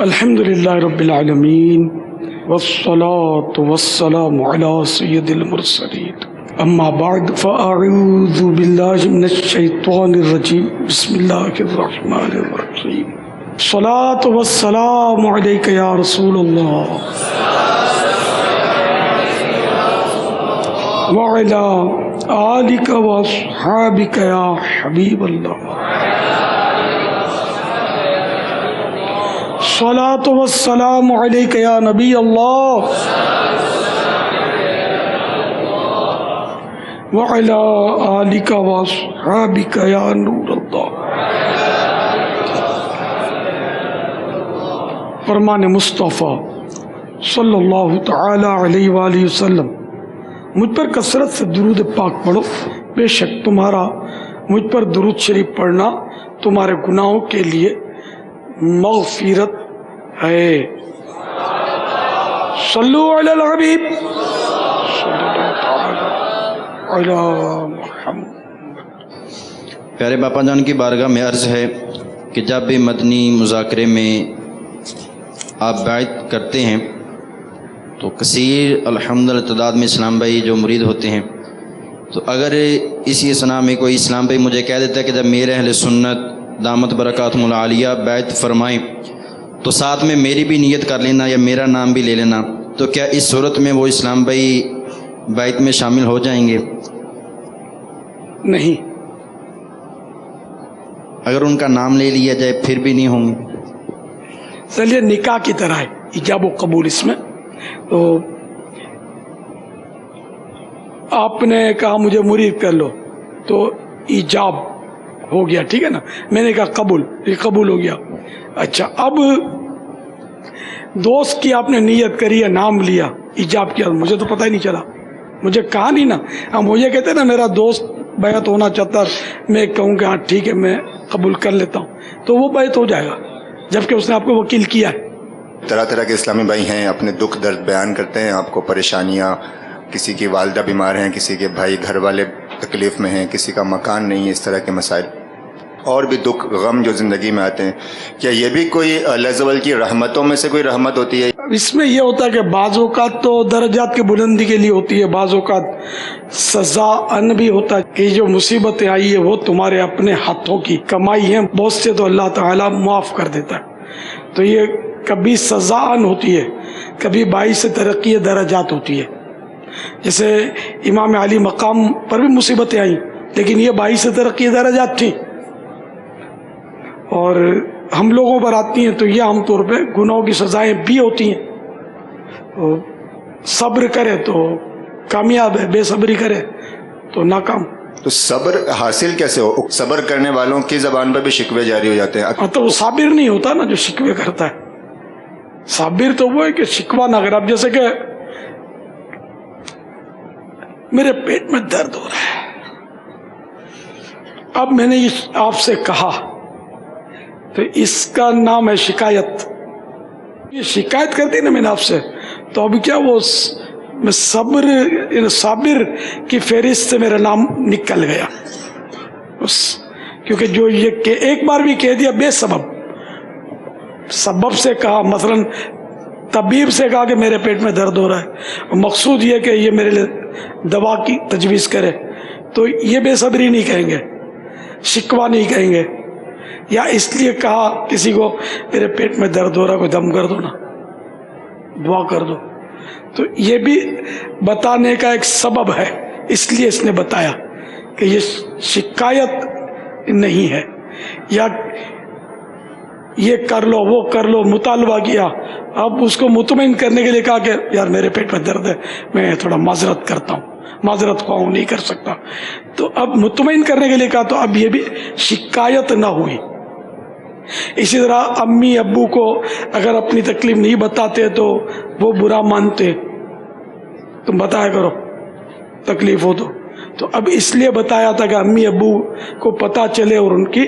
الحمدللہ رب العالمین والصلاة والسلام علی سید المرسلین اما بعد فاعوذ باللہ من الشیطان الرجیم بسم اللہ الرحمن الرحیم الصلاة والسلام علیک یا رسول اللہ وعلی آلک واصحابک یا حبیب اللہ الصلاة والسلام علیک یا نبی اللہ وعلی آلک واصحابک یا نور اللہ۔ فرمان مصطفیٰ صلی اللہ تعالی علیہ وآلہ وسلم، مجھ پر کثرت سے درود پاک پڑھو، بے شک تمہارا مجھ پر درود شریف پڑھنا تمہارے گناہوں کے لیے مغفرت ہے۔ صلو علی الحبیب صلی اللہ تعالی علی محمد۔ پیارے باپا جان کی بارگاہ میں عرض ہے کہ جب بھی مدنی مذاکرے میں آپ بیعت کرتے ہیں تو کثیر الحمدللہ تعداد میں اسلام بھائی جو مرید ہوتے ہیں، تو اگر اسی اسنا میں کوئی اسلام بھائی مجھے کہہ دیتا ہے کہ جب میرے اہل سنت دامت برکاتہم العالیہ بیعت فرمائیں تو ساتھ میں میری بھی نیت کر لینا یا میرا نام بھی لے لینا، تو کیا اس صورت میں وہ اسلام بھائی بیعت میں شامل ہو جائیں گے؟ نہیں، اگر ان کا نام لے لیا جائے پھر بھی نہیں ہوں گے؟ چلیے نکاح کی طرح ہے، ایجاب و قبول اس میں۔ تو آپ نے کہا مجھے مرید کر لو تو ایجاب ہو گیا، ٹھیک ہے نا، میں نے کہا قبول، یہ قبول ہو گیا۔ اچھا، اب دوست کی آپ نے نیت کری ہے، نام لیا، ایجاب کیا، مجھے تو پتہ ہی نہیں چلا، مجھے کہا نہیں نا۔ ہم وہ یہ کہتے ہیں نا میرا دوست بیعت ہونا چاہتا ہے، میں کہوں کہ ہاں ٹھیک ہے میں قبول کر لیتا ہوں، تو وہ بیعت ہو جائے گا، جبکہ اس نے آپ کو وکیل کیا ہے۔ طرح طرح کے اسلامی بھائی ہیں، اپنے دکھ درد بیان کرتے ہیں، آپ کو پریشانیاں، کسی کی والدہ بیمار ہیں، کسی کے بھائی گھر والے تکلیف میں ہیں، کسی کا مکان نہیں ہے، اس طرح کے مسائل اور بھی دکھ غم جو زندگی میں آتے ہیں، کیا یہ بھی کوئی اللہ عز و جل کی رحمتوں میں سے کوئی رحمت ہوتی ہے؟ اس میں یہ ہوتا ہے کہ بعض اوقات تو درجات کی بلندی کے لیے ہوتی ہے، بعض اوقات سزا ان بھی ہوتا ہے کہ جو مصیبتیں آئی ہے وہ تمہارے اپنے ہاتھوں کی کمائی ہے، بہت سے تو اللہ تعالیٰ معاف کر دیتا ہے۔ تو یہ کبھی سزا ان ہوتی ہے، کبھی باعث ترقی درجات ہوتی ہے۔ جیسے امام علی مقام پر بھی مصیبتیں آئیں لیکن یہ باعث ترقی درجات تھیں، اور ہم لوگوں پر آتی ہیں تو یہ عام طور پہ گناہوں کی سزائیں بھی ہوتی ہیں۔ صبر کرے تو کامیاب ہے، بے صبری کرے تو ناکام۔ تو صبر حاصل کیسے ہو؟ صبر کرنے والوں کی زبان پر بھی شکوے جاری ہو جاتے ہیں۔ تو وہ صابر نہیں ہوتا نا جو شکوے کرتا ہے، صابر تو وہ ہے کہ شکوہ نہ کرے۔ اب جیسے کہ میرے پیٹ میں درد ہو رہا ہے، اب میں نے آپ سے کہا تو اس کا نام ہے شکایت۔ یہ شکایت کرتی نا میں نے آپ سے، تو ابھی کیا وہ میں صابر کی فہرست سے میرا نام نکل گیا، کیونکہ جو یہ کہ ایک بار بھی کہہ دیا بے سبب سے کہا، مثلا طبیب سے کہا کہ میرے پیٹ میں درد ہو رہا ہے، مقصود یہ کہ یہ میرے لیے دوا کی تجویز کرے، تو یہ بے صبری نہیں کہیں گے، شکوہ نہیں کہیں گے۔ یا اس لیے کہا کسی کو میرے پیٹ میں درد ہو رہا ہے، کوئی دم کر دو نا، دعا کر دو، تو یہ بھی بتانے کا ایک سبب ہے، اس لیے اس نے بتایا کہ یہ شکایت نہیں ہے۔ یا یہ کر لو وہ کر لو، مطالبہ کیا، اب اس کو مطمئن کرنے کے لیے کہا کہ یار میرے پیٹ میں درد ہے، میں تھوڑا معذرت کرتا ہوں، معذرت خواہ نہیں کر سکتا، تو اب مطمئن کرنے کے لیے کہا، تو اب یہ بھی شکایت نہ ہوئی۔ اسی طرح امی ابو کو اگر اپنی تکلیف نہیں بتاتے تو وہ برا مانتے، تم بتایا کرو تکلیف ہو تو اب اس لیے بتایا تھا کہ امی ابو کو پتہ چلے اور ان کی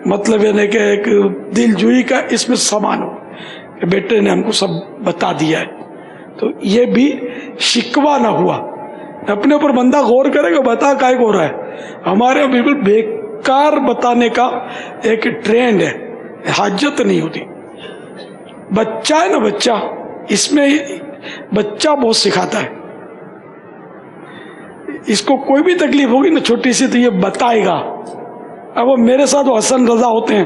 مطلب یعنی کہ ایک دل جوئی کا اس میں سامان ہو کہ بیٹے نے ہم کو سب بتا دیا ہے، تو یہ بھی شکوہ نہ ہوا۔ اپنے اوپر بندہ غور کرے گا، بتا کائے کو ہو رہا ہے، ہمارے بالکل بیکار بتانے کا ایک ٹرینڈ ہے، حاجت نہیں ہوتی۔ بچہ ہے نا بچہ، اس میں بچہ بہت سکھاتا ہے. اس کو کوئی بھی تکلیف ہوگی نا چھوٹی سی تو یہ بتائے گا. اب وہ میرے ساتھ وہ حسن رضا ہوتے ہیں،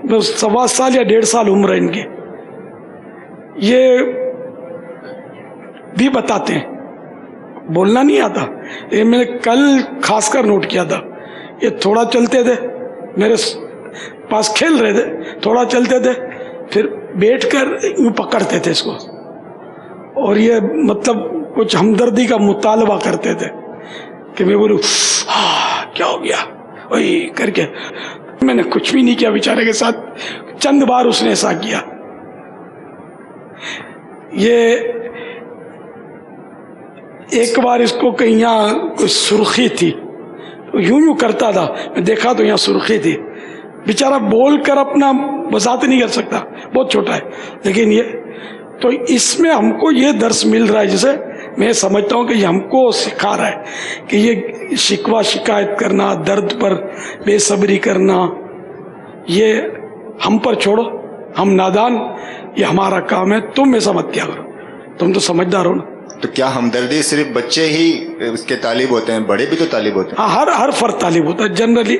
1.25 سال یا 1.5 سال عمر ہے ان کی، یہ بھی بتاتے ہیں. بولنا نہیں آتا. یہ میں نے کل خاص کر نوٹ کیا تھا. یہ تھوڑا چلتے تھے، میرے پاس کھیل رہے تھے، تھوڑا چلتے تھے، پھر بیٹھ کر یوں پکڑتے تھے اس کو، اور یہ مطلب کچھ ہمدردی کا مطالبہ کرتے تھے کہ میں بولوں کیا ہو گیا وہی کر کے. میں نے کچھ بھی نہیں کیا بیچارے کے ساتھ. چند بار اس نے ایسا کیا. یہ ایک بار اس کو کہیں یہاں کوئی سرخی تھی، یوں یوں کرتا تھا، میں دیکھا تو یہاں سرخی تھی. بیچارہ بول کر اپنا وضاحت نہیں کر سکتا، بہت چھوٹا ہے. لیکن یہ تو اس میں ہم کو یہ درس مل رہا ہے، جسے میں سمجھتا ہوں کہ یہ ہم کو سکھا رہا ہے کہ یہ شکوہ شکایت کرنا، درد پر بے صبری کرنا، یہ ہم پر چھوڑو، ہم نادان، یہ ہمارا کام ہے. تم ایسا مت کیا کرو، تم تو سمجھدار ہو نا. تو کیا ہمدردی صرف بچے ہی اس کے طالب ہوتے ہیں؟ بڑے بھی تو طالب ہوتے ہیں. ہاں، ہر فرد طالب ہوتا ہے. جنرلی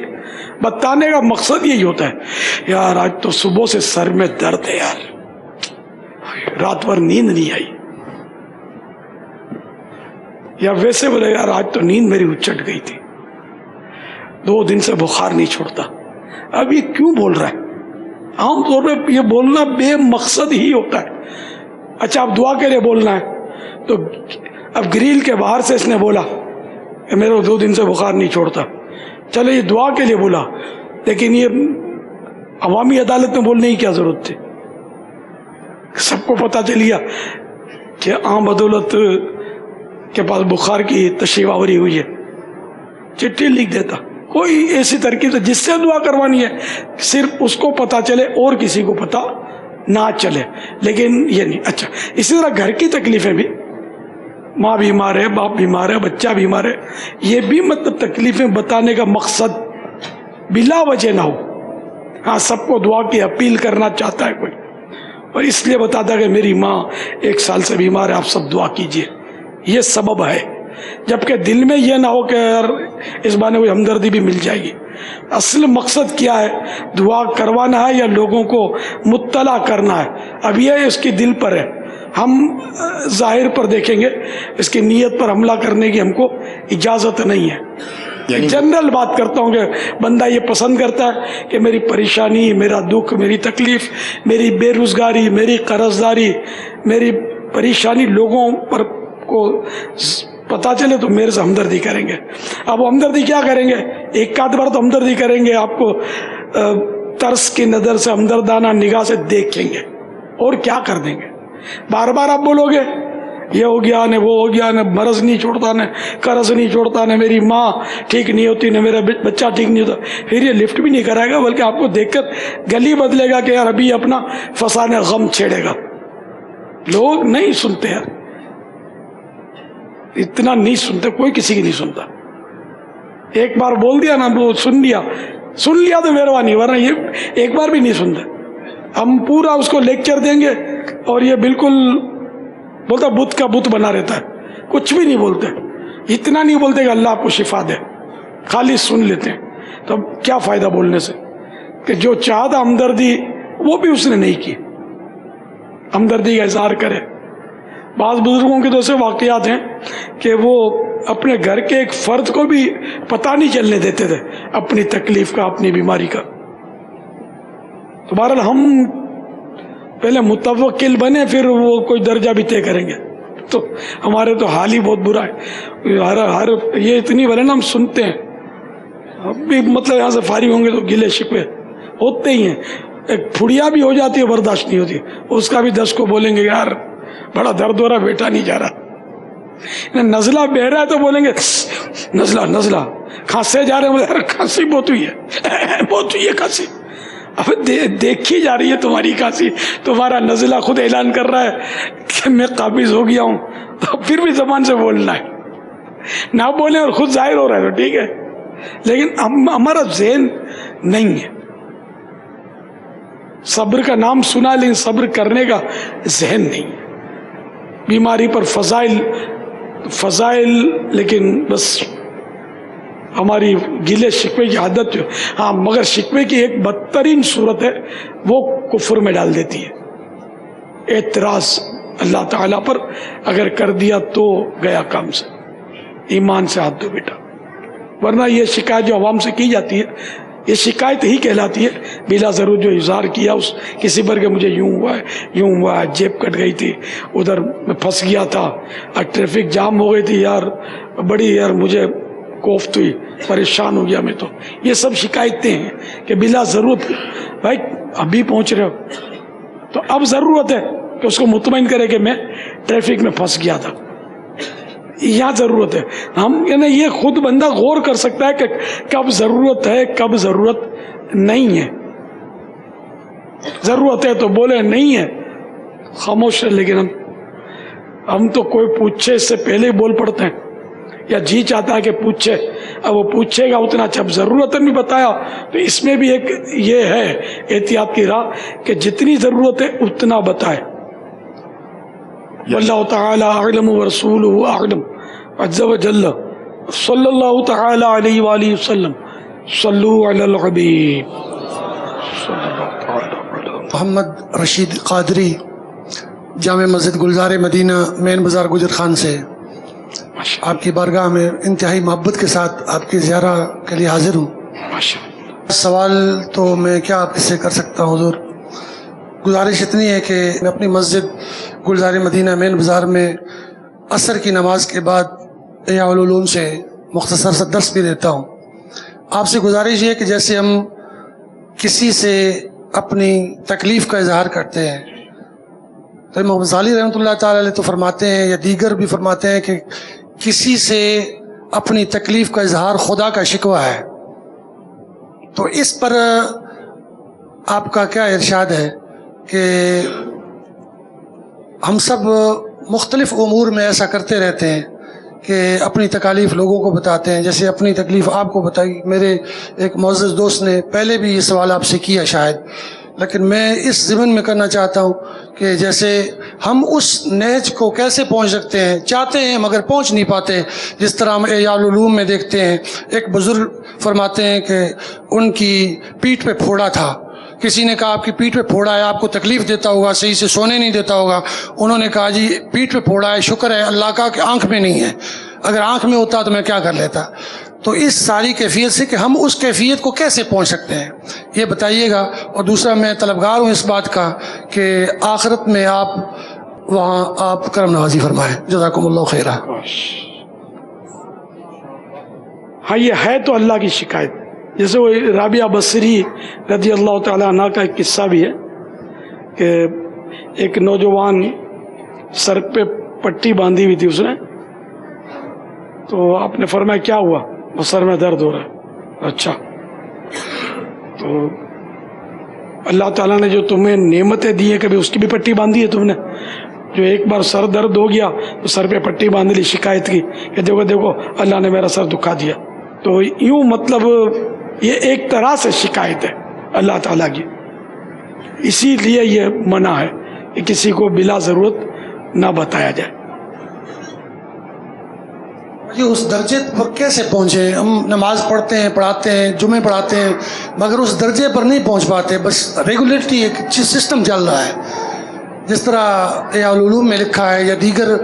بتانے کا مقصد یہی ہوتا ہے، یار آج تو صبح سے سر میں درد ہے، یار رات بھر نیند نہیں آئی، یا ویسے بولے یار آج تو نیند میری اچٹ گئی تھی، 2 دن سے بخار نہیں چھوڑتا. اب یہ کیوں بول رہا ہے؟ عام طور پہ یہ بولنا بے مقصد ہی ہوتا ہے. اچھا اب دعا کے لیے بولنا ہے تو اب گریل کے باہر سے اس نے بولا کہ میرے 2 دن سے بخار نہیں چھوڑتا، چلے یہ دعا کے لیے بولا، لیکن یہ عوامی عدالت میں بولنے کی کیا ضرورت تھی؟ سب کو پتہ چلیا کہ عام بدولت کے پاس بخار کی تشریح آوری ہوئی ہے، چٹھی لکھ دیتا. کوئی ایسی ترکیب سے جس سے دعا کروانی ہے صرف اس کو پتہ چلے اور کسی کو پتہ نہ چلے. لیکن یہ نہیں. اچھا اسی طرح گھر کی تکلیفیں بھی، ماں بیمار ہے، باپ بیمار ہے، بچہ بیمار ہے، یہ بھی مطلب تکلیفیں بتانے کا مقصد بلا وجہ نہ ہو. ہاں سب کو دعا کی اپیل کرنا چاہتا ہے کوئی، اور اس لیے بتاتا ہے کہ میری ماں 1 سال سے بیمار ہے، آپ سب دعا کیجئے، یہ سبب ہے. جبکہ دل میں یہ نہ ہو کہ یار اس بہانے کوئی ہمدردی بھی مل جائے گی. اصل مقصد کیا ہے؟ دعا کروانا ہے یا لوگوں کو مطلع کرنا ہے؟ اب یہ اس کی دل پر ہے، ہم ظاہر پر دیکھیں گے، اس کی نیت پر حملہ کرنے کی ہم کو اجازت نہیں ہے. جنرل بات کرتا ہوں کہ بندہ یہ پسند کرتا ہے کہ میری پریشانی، میرا دکھ، میری تکلیف، میری بے روزگاری، میری قرض داری، میری پریشانی لوگوں پر کو پتہ چلے تو میرے سے ہمدردی کریں گے. اب وہ ہمدردی کیا کریں گے؟ ایک آدھ بار تو ہمدردی کریں گے، آپ کو ترس کی نظر سے، ہمدردانہ نگاہ سے دیکھیں گے، اور کیا کر دیں گے. بار بار آپ بولو گے یہ ہو گیا نے، وہ ہو گیا نے، مرض نہیں چھوڑتا نے، قرض نہیں چھوڑتا نے، میری ماں ٹھیک نہیں ہوتی نے، میرا بچہ ٹھیک نہیں ہوتا، پھر یہ لفٹ بھی نہیں کرائے گا، بلکہ آپ کو دیکھ کر گلی بدلے گا کہ یار ابھی اپنا فسانہ غم چھیڑے گا. لوگ نہیں سنتے یار، اتنا نہیں سنتے، کوئی کسی کی نہیں سنتا. ایک بار بول دیا نا، وہ سن لیا تو مہربانی، ورنہ یہ ایک بار بھی نہیں سنتے. ہم پورا اس کو لیکچر دیں گے اور یہ بالکل بولتا بت کا بت بنا رہتا ہے، کچھ بھی نہیں بولتے. اتنا نہیں بولتے کہ اللہ آپ کو شفا دے، خالی سن لیتے ہیں. تو اب کیا فائدہ بولنے سے کہ جو چاہتا ہمدردی وہ بھی اس نے نہیں کی، ہمدردی کا اظہار کرے. بعض بزرگوں کے تو ایسے واقعات ہیں کہ وہ اپنے گھر کے ایک فرد کو بھی پتہ نہیں چلنے دیتے تھے اپنی تکلیف کا، اپنی بیماری کا. تو بہرحال ہم پہلے متوکل بنے، پھر وہ کوئی درجہ بھی طے کریں گے. تو ہمارے تو حال ہی بہت برا ہے. ہر یہ اتنی بڑے نا ہم سنتے ہیں، اب بھی مطلب یہاں سے فارغ ہوں گے تو گلے شکوے ہوتے ہی ہیں. ایک پھڑیا بھی ہو جاتی ہے، برداشت نہیں ہوتی، اس کا بھی 10 کو بولیں گے یار بڑا درد ہو رہا، بیٹا نہیں جا رہا. نزلہ بہ رہا ہے تو بولیں گے نزلہ. کھانسے جا رہے ہیں، کھانسی بہت ہوئی ہے کھانسی. اب دیکھی جا رہی ہے تمہاری کھانسی، تمہارا نزلہ خود اعلان کر رہا ہے کہ میں قابض ہو گیا ہوں، تو پھر بھی زبان سے بولنا ہے. نہ بولیں اور خود ظاہر ہو رہا ہے تو ٹھیک ہے، لیکن ہمارا ذہن نہیں ہے. صبر کا نام سنا لیکن صبر کرنے کا ذہن نہیں. بیماری پر فضائل لیکن بس ہماری گلے شکوے کی عادت جو. ہاں مگر شکوے کی ایک بدترین صورت ہے وہ کفر میں ڈال دیتی ہے. اعتراض اللہ تعالیٰ پر اگر کر دیا تو گیا کام سے, ایمان سے ہاتھ دھو بیٹا. ورنہ یہ شکایت جو عوام سے کی جاتی ہے یہ شکایت ہی کہلاتی ہے. بلا ضرور جو اظہار کیا اس کسی پر کہ مجھے یوں ہوا ہے, جیب کٹ گئی تھی, ادھر میں پھنس گیا تھا, اور ٹریفک جام ہو گئی تھی یار, بڑی یار مجھے کوفت ہوئی, پریشان ہو گیا میں. تو یہ سب شکایتیں ہیں کہ بلا ضرورت. بھائی ابھی پہنچ رہے ہو تو اب ضرورت ہے کہ اس کو مطمئن کرے کہ میں ٹریفک میں پھنس گیا تھا. یہاں ضرورت ہے. ہم یعنی یہ خود بندہ غور کر سکتا ہے کہ کب ضرورت ہے کب ضرورت نہیں ہے. ضرورت ہے تو بولے, نہیں ہے خاموش ہے. لیکن ہم تو کوئی پوچھے اس سے پہلے ہی بول پڑتے ہیں, یا جی چاہتا ہے کہ پوچھے. اب وہ پوچھے گا اتنا, جب ضرورت نہیں بتایا تو اس میں بھی ایک یہ ہے احتیاط کی راہ کہ جتنی ضرورت ہے اتنا بتائے. واللہ تعالی اعلم ورسولہ اعلم عز وجل. صلی اللہ تعالی علیہ وآلہ وسلم. صلو علی الحبیب. محمد رشید قادری, جامع مسجد گلزار مدینہ, مین بازار گجر خان سے. آپ کی بارگاہ میں انتہائی محبت کے ساتھ آپ کی زیارہ کے لیے حاضر ہوں. سوال تو میں کیا آپ سے کر سکتا ہوں حضور. گزارش اتنی ہے کہ میں اپنی مسجد گلزار مدینہ مین بازار میں عصر کی نماز کے بعد احیاء العلوم سے مختصر سا درس بھی دیتا ہوں. آپ سے گزارش یہ کہ جیسے ہم کسی سے اپنی تکلیف کا اظہار کرتے ہیں تو محمد غزالی رحمۃ اللہ تعالی علیہ تو فرماتے ہیں, یا دیگر بھی فرماتے ہیں, کہ کسی سے اپنی تکلیف کا اظہار خدا کا شکوہ ہے. تو اس پر آپ کا کیا ارشاد ہے کہ ہم سب مختلف امور میں ایسا کرتے رہتے ہیں کہ اپنی تکالیف لوگوں کو بتاتے ہیں, جیسے اپنی تکلیف آپ کو بتائی. میرے ایک معزز دوست نے پہلے بھی یہ سوال آپ سے کیا شاید, لیکن میں اس ضمن میں کرنا چاہتا ہوں کہ جیسے ہم اس نہج کو کیسے پہنچ سکتے ہیں, چاہتے ہیں مگر پہنچ نہیں پاتے. جس طرح ہم احیاء العلوم میں دیکھتے ہیں, ایک بزرگ فرماتے ہیں کہ ان کی پیٹھ پہ پھوڑا تھا. کسی نے کہا آپ کی پیٹھ پہ پھوڑا ہے, آپ کو تکلیف دیتا ہوگا, صحیح سے سونے نہیں دیتا ہوگا. انہوں نے کہا جی پیٹھ پہ پھوڑا ہے, شکر ہے اللہ کا کہ آنکھ میں نہیں ہے, اگر آنکھ میں ہوتا تو میں کیا کر لیتا. تو اس ساری کیفیت سے کہ ہم اس کیفیت کو کیسے پہنچ سکتے ہیں یہ بتائیے گا. اور دوسرا میں طلبگار ہوں اس بات کا کہ آخرت میں آپ وہاں آپ کرم نوازی فرمائیں. جزاکم اللہ خیرہ. ہاں یہ ہے تو اللہ کی شکایت. جیسے وہ رابعہ بصری رضی اللہ تعالیٰ عنہ کا ایک قصہ بھی ہے کہ ایک نوجوان سر پہ پٹی باندھی ہوئی تھی اس نے, تو آپ نے فرمایا کیا ہوا؟ وہ سر میں درد ہو رہا ہے. اچھا, تو اللہ تعالیٰ نے جو تمہیں نعمتیں دی ہیں کبھی اس کی بھی پٹی باندھی ہے تم نے؟ جو ایک بار سر درد ہو گیا تو سر پہ پٹی باندھ لی شکایت کی کہ دیکھو دیکھو اللہ نے میرا سر دکھا دیا. تو یوں مطلب یہ ایک طرح سے شکایت ہے اللہ تعالیٰ کی. اسی لیے یہ منع ہے کہ کسی کو بلا ضرورت نہ بتایا جائے. یہ اس درجے پر کیسے پہنچے؟ ہم نماز پڑھتے ہیں, پڑھاتے ہیں, جمعے پڑھاتے ہیں, مگر اس درجے پر نہیں پہنچ پاتے. بس ریگولیٹری ایک سسٹم چل رہا ہے, جس طرح احیاء العلوم میں لکھا ہے یا دیگر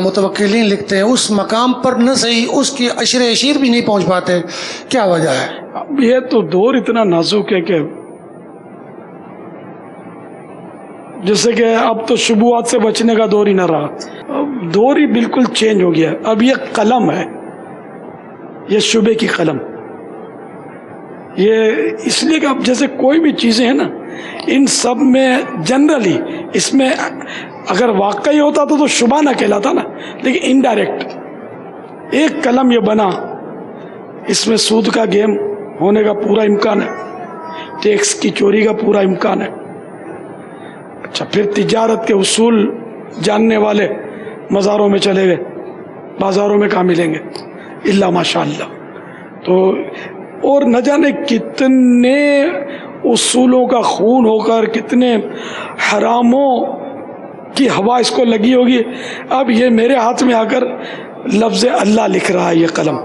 متوکلین لکھتے ہیں, اس مقام پر نہ صحیح اس کی عشر عشیر بھی نہیں پہنچ پاتے. کیا وجہ ہے؟ اب یہ تو دور اتنا نازک ہے کہ جیسے کہ اب تو شبہات سے بچنے کا دور ہی نہ رہا, اب دور ہی بالکل چینج ہو گیا. اب یہ قلم ہے, یہ شبہ کی قلم. یہ اس لیے کہ اب جیسے کوئی بھی چیزیں ہیں نا, ان سب میں جنرلی اس میں اگر واقعی ہوتا تو شبہ نہ کہلاتا نا, لیکن انڈائریکٹ ایک قلم یہ بنا, اس میں سود کا گیم ہونے کا پورا امکان ہے, ٹیکس کی چوری کا پورا امکان ہے. اچھا, پھر تجارت کے اصول جاننے والے مزاروں میں چلے گئے, بازاروں میں کہاں ملیں گے الا ماشاء اللہ. تو اور نہ جانے کتنے اصولوں کا خون ہو کر کتنے حراموں کی ہوا اس کو لگی ہوگی. اب یہ میرے ہاتھ میں آ کر لفظ اللہ لکھ رہا ہے یہ قلم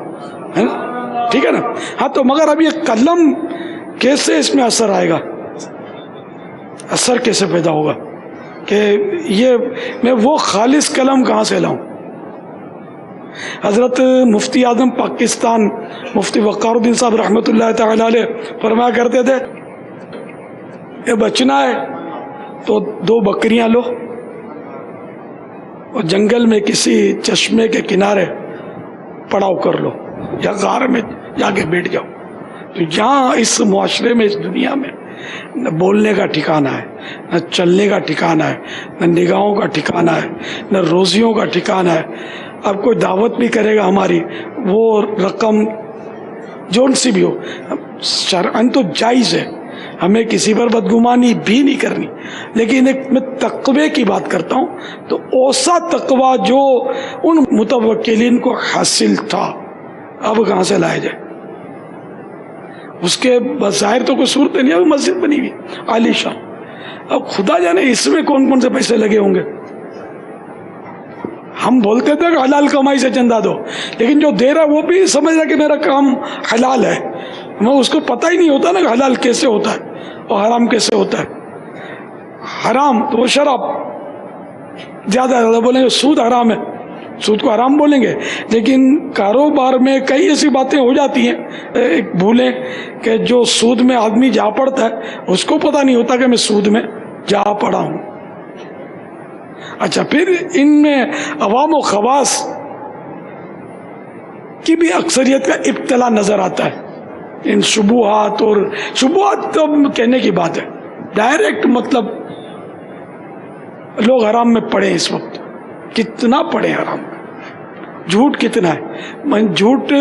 ہے نا, ٹھیک ہے نا. ہاں تو مگر اب یہ قلم کیسے اس میں اثر آئے گا, اثر کیسے پیدا ہوگا کہ یہ میں وہ خالص قلم کہاں سے لاؤں. حضرت مفتی اعظم پاکستان مفتی وقار الدین صاحب رحمۃ اللہ تعالی علیہ فرمایا کرتے تھے یہ بچنا ہے تو 2 بکریاں لو اور جنگل میں کسی چشمے کے کنارے پڑاؤ کر لو یا غار میں جا کے بیٹھ جاؤ. تو یہاں اس معاشرے میں, اس دنیا میں نہ بولنے کا ٹھکانہ ہے, نہ چلنے کا ٹھکانہ ہے, نہ نگاہوں کا ٹھکانہ ہے, نہ روزیوں کا ٹھکانہ ہے. اب کوئی دعوت بھی کرے گا ہماری, وہ رقم جون سی بھی ہو شرعاً تو جائز ہے, ہمیں کسی پر بدگمانی بھی نہیں کرنی, لیکن ایک میں تقوی کی بات کرتا ہوں تو ایسا تقوی جو ان متوکلین کو حاصل تھا اب کہاں سے لایا جائے. اس کے بظاہر تو کوئی صورت نہیں ہے, مسجد بنی ہوئی عالی شان, اب خدا جانے اس میں کون کون سے پیسے لگے ہوں گے. ہم بولتے تھے کہ حلال کمائی سے چندہ دو, لیکن جو دے رہا وہ بھی سمجھ رہا کہ میرا کام حلال ہے, وہ اس کو پتہ ہی نہیں ہوتا نا کہ حلال کیسے ہوتا ہے اور حرام کیسے ہوتا ہے. حرام تو وہ شراب زیادہ بولیں گے, سود حرام ہے, سود کو حرام بولیں گے, لیکن کاروبار میں کئی ایسی باتیں ہو جاتی ہیں بھولیں کہ جو سود میں آدمی جا پڑتا ہے اس کو پتہ نہیں ہوتا کہ میں سود میں جا پڑا ہوں. اچھا, پھر ان میں عوام و خواص کی بھی اکثریت کا ابتلا نظر آتا ہے ان شبہات, اور شبہات تو کہنے کی بات ہے, ڈائریکٹ مطلب لوگ حرام میں پڑے اس وقت, کتنا پڑے حرام میں, جھوٹ کتنا ہے. میں جھوٹ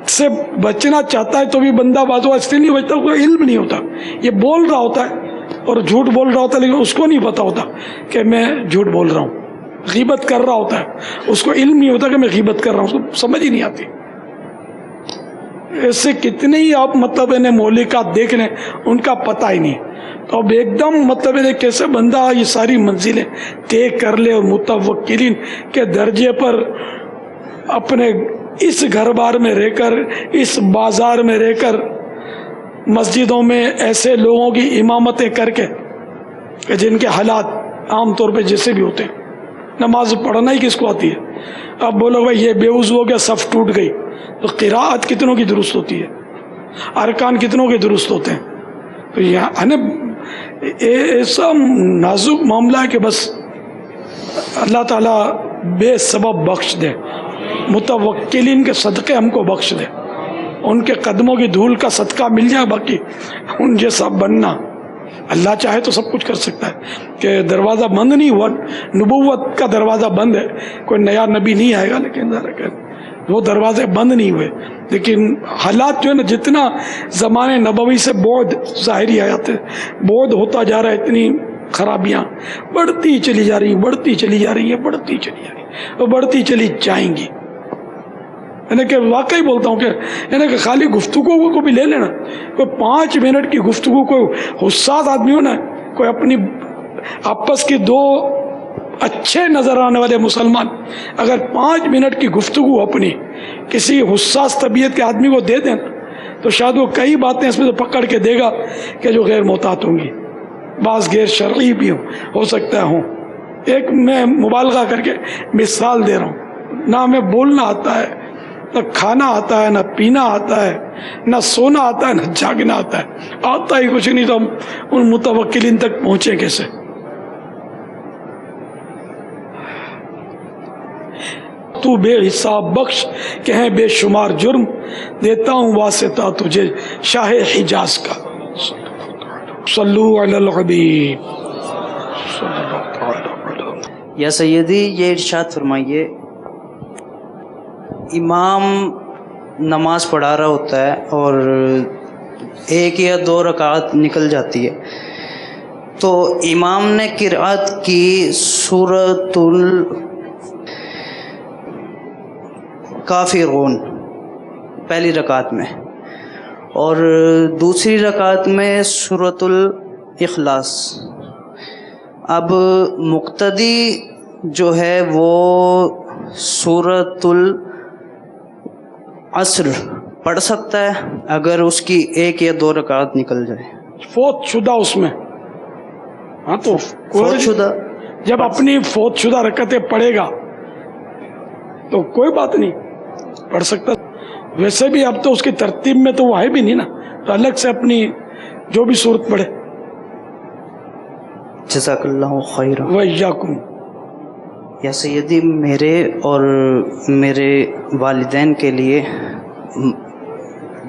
سے بچنا چاہتا ہے تو بھی بندہ بازو اس لیے نہیں بچتا, کوئی علم نہیں ہوتا, یہ بول رہا ہوتا ہے اور جھوٹ بول رہا ہوتا ہے, لیکن اس کو نہیں پتا ہوتا کہ میں جھوٹ بول رہا ہوں. غیبت کر رہا ہوتا ہے, اس کو علم نہیں ہوتا کہ میں غیبت کر رہا ہوں, اس کو سمجھ ہی نہیں آتی. ایسے کتنے ہی آپ مطلب انہیں مولکات دیکھ لیں, ان کا پتہ ہی نہیں. تو اب ایک دم مطلب کیسے بندہ یہ ساری منزلیں طے کر لے اور متوکلین کے درجے پر اپنے اس گھر بار میں رہ کر, اس بازار میں رہ کر, مسجدوں میں ایسے لوگوں کی امامتیں کر کے کہ جن کے حالات عام طور پہ جیسے بھی ہوتے ہیں, نماز پڑھنا ہی کس کو آتی ہے. اب بولو بھائی یہ بے وضو ہو گیا, صف ٹوٹ گئی, تو قراءت کتنوں کی درست ہوتی ہے, ارکان کتنوں کے درست ہوتے ہیں. تو یعنی ایسا نازک معاملہ ہے کہ بس اللہ تعالیٰ بے سبب بخش دے, متوکلین کے صدقے ہم کو بخش دے, ان کے قدموں کی دھول کا صدقہ مل جائے. باقی ان جیسا بننا, اللہ چاہے تو سب کچھ کر سکتا ہے کہ دروازہ بند نہیں ہوا, نبوت کا دروازہ بند ہے, کوئی نیا نبی نہیں آئے گا, لیکن وہ دروازے بند نہیں ہوئے. لیکن حالات جو ہے نا, جتنا زمانے نبوی سے بعد ظاہری آیات بعد ہوتا جا رہا ہے, اتنی خرابیاں بڑھتی چلی جا رہی ہیں, بڑھتی چلی جا رہی ہیں, بڑھتی چلی جا رہی ہیں, اور بڑھتی چلی جائیں گی. یعنی کہ واقعی بولتا ہوں کہ یعنی کہ خالی گفتگو کو بھی لے لینا, کوئی 5 منٹ کی گفتگو, کوئی حساس آدمی ہو نا, کوئی اپنی آپس کی 2 اچھے نظر آنے والے مسلمان اگر 5 منٹ کی گفتگو اپنی کسی حساس طبیعت کے آدمی کو دے دیں تو شاید وہ کئی باتیں اس میں سے پکڑ کے دے گا کہ جو غیر محتاط ہوں گی, بعض غیر شرعی بھی ہو سکتا ہوں. ایک میں مبالغہ کر کے مثال دے رہا ہوں, نہ ہمیں بولنا آتا ہے, نہ کھانا آتا ہے, نہ پینا آتا ہے, نہ سونا آتا ہے, نہ جاگنا آتا ہے, آتا ہی کچھ نہیں, تو ہم ان متوکلین تک پہنچے کیسے؟ تو بے حساب بخش کہ ہیں بے شمار جرم, دیتا ہوں واسطہ تجھے شاہ حجاز کا. صلو علی الحبیب. یا سیدی, یہ ارشاد فرمائیے, امام نماز پڑھا رہا ہوتا ہے اور 1 یا 2 رکعت نکل جاتی ہے, تو امام نے قرأت کی سورۃ الکافرون پہلی رکعت میں, اور دوسری رکعت میں سورۃ الاخلاص. اب مقتدی جو ہے وہ سورۃ العصر پڑھ سکتا ہے اگر اس کی 1 یا 2 رکعت نکل جائے. فوت شدہ اس میں، ہاں تو فوت شدہ جب اپنی فوت شدہ رکعتیں پڑھے گا تو کوئی بات نہیں، پڑھ سکتا. ویسے بھی اب تو اس کی ترتیب میں تو وہ ہے بھی نہیں نا، تو الگ سے اپنی جو بھی صورت پڑھے. جزاک اللہ خیر. وَإِيَّاكُمْ. یا سیدی میرے اور میرے والدین کے لیے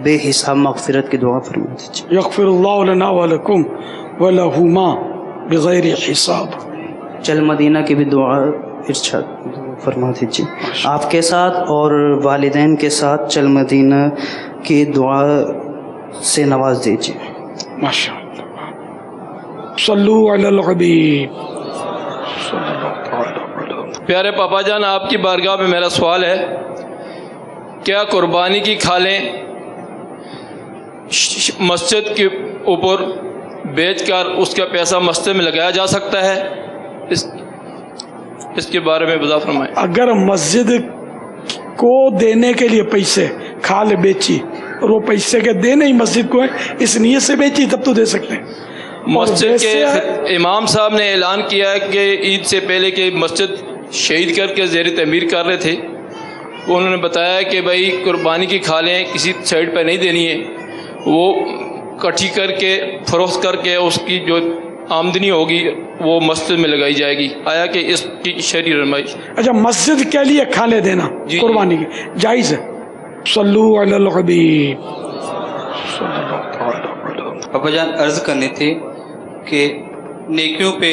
بے حساب مغفرت کی دعا فرما دیجیے. یغفر اللہ لنا ولکم ولہما بغیر حساب. چل مدینہ کی بھی دعا ارشاد فرما دیجیے. آپ کے ساتھ اور والدین کے ساتھ چل مدینہ کی دعا سے نواز دیجیے. ماشاء اللہ. صلو علی الحبیب. صلی اللہ تعالی علیہ. پیارے پاپا جان، آپ کی بارگاہ میں میرا سوال ہے، کیا قربانی کی کھالیں مسجد کے اوپر بیچ کر اس کا پیسہ مسجد میں لگایا جا سکتا ہے؟ اس کے بارے میں وضاحت فرمائیں. اگر مسجد کو دینے کے لیے پیسے کھال بیچی اور وہ پیسے کے دینے ہی مسجد کو ہے، اس نیت سے بیچی تب تو دے سکتے ہیں. مسجد کے امام صاحب نے اعلان کیا ہے کہ عید سے پہلے کہ مسجد شہید کر کے زیر تعمیر کر رہے تھے، انہوں نے بتایا کہ بھائی قربانی کی کھالیں کسی سائڈ پہ نہیں دینی ہے، وہ کٹھی کر کے فروخت کر کے اس کی جو آمدنی ہوگی وہ مسجد میں لگائی جائے گی. آیا کہ اس کی شرعی رہنمائی؟ اچھا، مسجد کے لیے کھالے دینا قربانی کی جائز ہے. صلو علی الحبیب. صلی اللہ تعالی علیہ. پاپا جان عرض کرنی تھی کہ نیکیوں پہ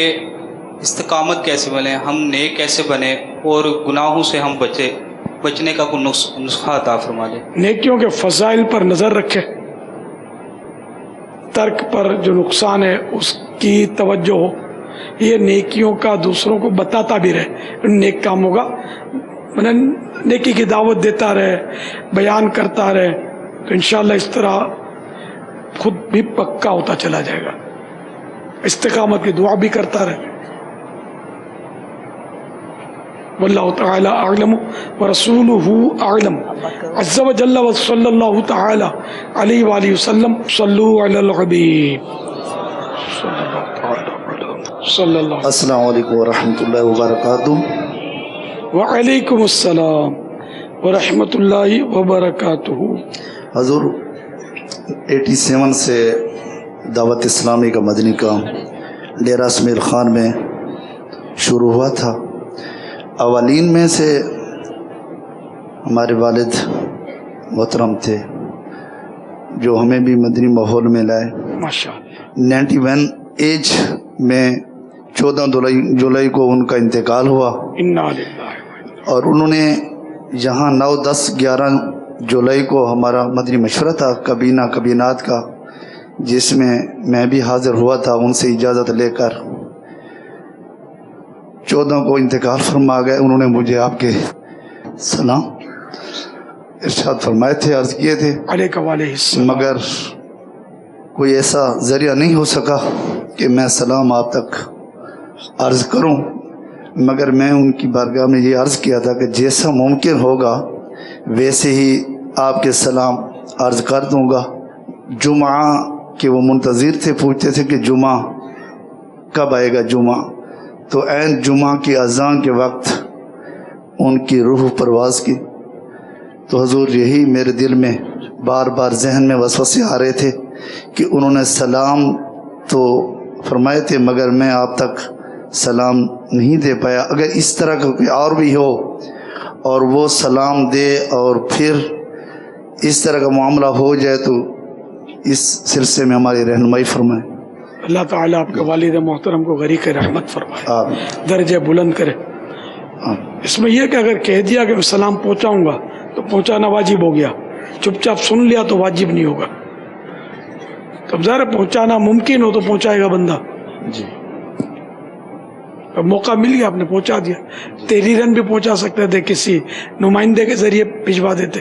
استقامت کیسے بنے، ہم نیک کیسے بنے اور گناہوں سے ہم بچنے کا کوئی نسخہ عطا فرما دیں. نیکیوں کے فضائل پر نظر رکھے، ترک پر جو نقصان ہے اس کی توجہ ہو، یہ نیکیوں کا دوسروں کو بتاتا بھی رہے، نیک کام ہوگا، نیکی کی دعوت دیتا رہے، بیان کرتا رہے، تو انشاءاللہ اس طرح خود بھی پکا ہوتا چلا جائے گا. استقامت کی دعا بھی کرتا رہے. واللہ تعالی اعلم ورسولہ اعلم عز وجل وصلی اللہ تعالی علیہ وآلہ وسلم. صلو علی الحبیب. صلی اللہ تعالی علیہ. صلی اللہ. السلام علیکم ورحمۃ اللہ وبرکاتہ. وعلیکم السلام ورحمۃ اللہ وبرکاتہ. حضور 87 سے دعوت اسلامی کا مدنی کام ڈیرہ اسمیل خان میں شروع ہوا تھا. اولین میں سے ہمارے والد محترم تھے جو ہمیں بھی مدنی ماحول میں لائے. ماشاءاللہ. 91 ایج میں 14 جولائی کو ان کا انتقال ہوا، انا للہ. اور انہوں نے یہاں 9، 10، 11 جولائی کو ہمارا مدنی مشورہ تھا کابینات کا، جس میں میں بھی حاضر ہوا تھا. ان سے اجازت لے کر 14 کو انتقال فرما گئے. انہوں نے مجھے آپ کے سلام ارشاد فرمائے تھے، عرض کیے تھے، علیہ وآلہ السلام. مگر کوئی ایسا ذریعہ نہیں ہو سکا کہ میں سلام آپ تک عرض کروں، مگر میں ان کی بارگاہ میں یہ عرض کیا تھا کہ جیسا ممکن ہوگا ویسے ہی آپ کے سلام عرض کر دوں گا. جمعہ کے وہ منتظر تھے، پوچھتے تھے کہ جمعہ کب آئے گا جمعہ، تو عین جمعہ کی اذان کے وقت ان کی روح پرواز کی. تو حضور یہی میرے دل میں بار بار ذہن میں وسوسے آ رہے تھے کہ انہوں نے سلام تو فرمائے تھے مگر میں آپ تک سلام نہیں دے پایا. اگر اس طرح کا کوئی اور بھی ہو اور وہ سلام دے اور پھر اس طرح کا معاملہ ہو جائے تو اس سلسلے میں ہماری رہنمائی فرمائیں. اللہ تعالیٰ آپ کے والد محترم کو غریق رحمت فرمائے، آمین. درجہ بلند کرے. اس میں یہ کہ اگر کہہ دیا کہ میں سلام پہنچاؤں گا تو پہنچانا واجب ہو گیا، چپ چاپ سن لیا تو واجب نہیں ہوگا. تو ظاہر پہنچانا ممکن ہو تو پہنچائے گا بندہ. جی موقع مل گیا آپ نے پہنچا دیا. تحریرن بھی پہنچا سکتے تھے، کسی نمائندے کے ذریعے بھجوا دیتے.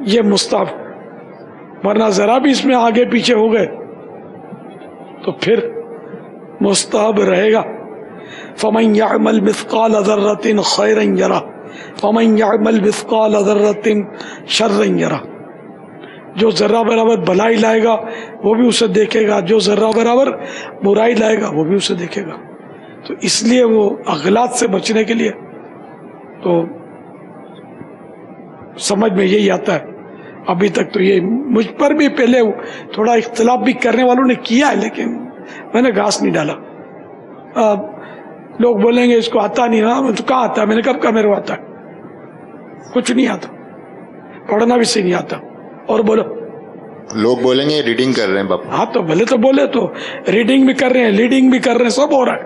یہ مستحب, ورنہ ذرا بھی اس میں آگے پیچھے ہو گئے تو پھر مستحب رہے گا. فمن يعمل مثقال ذرة خيرا يره ومن يعمل مثقال ذرة شرا يره. جو ذرہ برابر بھلائی لائے گا وہ بھی اسے دیکھے گا, جو ذرہ برابر برائی لائے گا وہ بھی اسے دیکھے گا. تو اس لیے وہ اغلاط سے بچنے کے لیے تو سمجھ میں یہی آتا ہے. ابھی تک تو یہ مجھ پر بھی پہلے تھوڑا اختلاف بھی کرنے والوں نے کیا ہے, لیکن میں نے گھاس نہیں ڈالا. لوگ بولیں گے اس کو آتا نہیں, ہاں تو کہاں آتا ہے, میں نے کب کہا میرے کو آتا ہے, کچھ نہیں آتا, پڑھنا بھی صحیح نہیں آتا. اور بولو, لوگ بولیں گے ریڈنگ کر رہے ہیں باپا. ہاں تو بھلے تو بولے, تو ریڈنگ بھی کر رہے ہیں, لیڈنگ بھی کر رہے ہیں, سب ہو رہا ہے.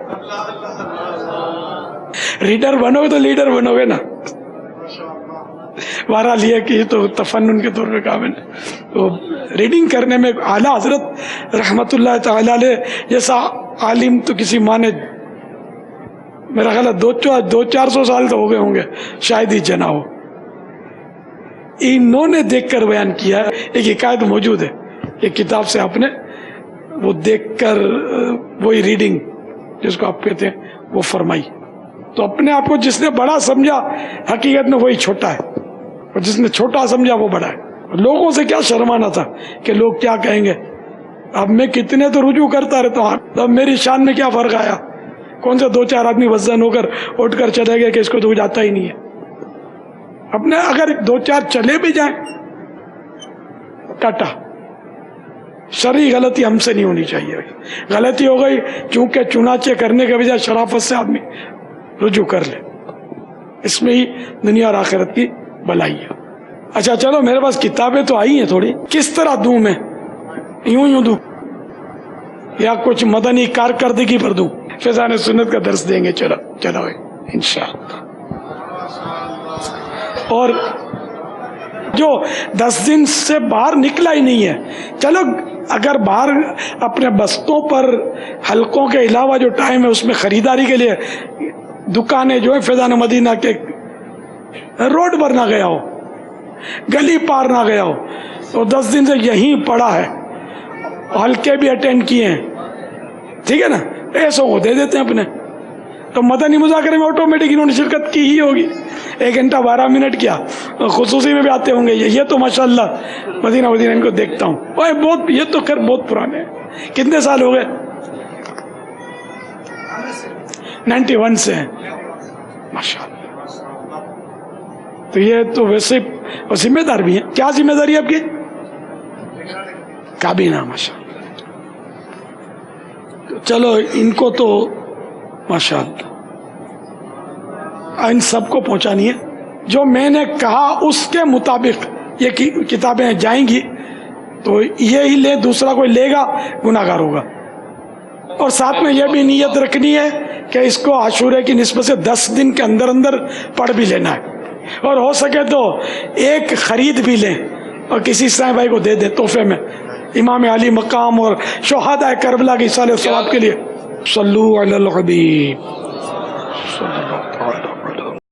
ریڈر بنو گے تو لیڈر بنو گے نا. بارہ لیا کہ تو تفنن کے طور پہ کہا میں نے. تو ریڈنگ کرنے میں اعلیٰ حضرت رحمت اللہ تعالی علیہ جیسا عالم تو کسی ماں نے, میرا خیال ہے 200-400 سال تو ہو گئے ہوں گے شاید ہی جنا ہو. انہوں نے دیکھ کر بیان کیا ہے. ایک حکایت موجود ہے, ایک کتاب سے آپ نے وہ دیکھ کر وہی ریڈنگ جس کو آپ کہتے ہیں وہ فرمائی. تو اپنے آپ کو جس نے بڑا سمجھا حقیقت میں وہی چھوٹا ہے, اور جس نے چھوٹا سمجھا وہ بڑا ہے. لوگوں سے کیا شرمانا تھا کہ لوگ کیا کہیں گے. اب میں کتنے تو رجوع کرتا رہتا ہوں, اب میری شان میں کیا فرق آیا. کون سے 2-4 آدمی وزن ہو کر اٹھ کر چلے گئے کہ اس کو تو کچھ آتا ہی نہیں ہے. اپنے اگر 2-4 چلے بھی جائیں ٹاٹا. شرعی غلطی ہم سے نہیں ہونی چاہیے. غلطی ہو گئی چونکہ چنانچہ کرنے کے بجائے شرافت سے آدمی رجوع کر لے, اس میں ہی دنیا اور آخرت کی بلائی ہے. اچھا چلو, میرے پاس کتابیں تو آئی ہیں تھوڑی, کس طرح دوں میں, یوں دوں یا کچھ مدنی کارکردگی پر دوں؟ فیضان سنت کا درس دیں گے. چلو انشاءاللہ. اور جو 10 دن سے باہر نکلا ہی نہیں ہے, چلو اگر باہر اپنے بستوں پر حلقوں کے علاوہ جو ٹائم ہے اس میں خریداری کے لیے دکانیں جو ہے فیضان مدینہ کے روڈ پر نہ گیا ہو, گلی پار نہ گیا ہو, تو 10 دن سے یہیں پڑا ہے, حلقے بھی اٹینڈ کیے ہیں, ٹھیک ہے نا, ایسوں کو دے دیتے ہیں اپنے. تو مدنی مذاکرے میں آٹومیٹک انہوں نے شرکت کی ہی ہوگی. 1 گھنٹہ 12 منٹ کیا, خصوصی میں بھی آتے ہوں گے. یہ تو ماشاءاللہ مدینہ ان کو دیکھتا ہوں, بہت, یہ تو خیر بہت پرانے ہیں. کتنے سال ہو گئے؟ 91 سے ہیں ماشاءاللہ. تو یہ تو ویسے ذمہ دار بھی ہیں. کیا ذمہ داری ہے آپ کی؟ کابینہ. ماشاءاللہ. چلو ان کو تو ماشاءاللہ ان سب کو پہنچانی ہے. جو میں نے کہا اس کے مطابق یہ کتابیں جائیں گی تو یہی لے, دوسرا کوئی لے گا گناہ گار ہوگا. اور ساتھ میں یہ بھی نیت رکھنی ہے کہ اس کو عاشورے کی نسبت سے 10 دن کے اندر پڑھ بھی لینا ہے, اور ہو سکے تو ایک خرید بھی لیں اور کسی اسلامی بھائی کو دے دیں تحفے میں, امام علی مقام اور شہداء کربلا کی ایصال ثواب کے لیے. صلو علی الحبیب.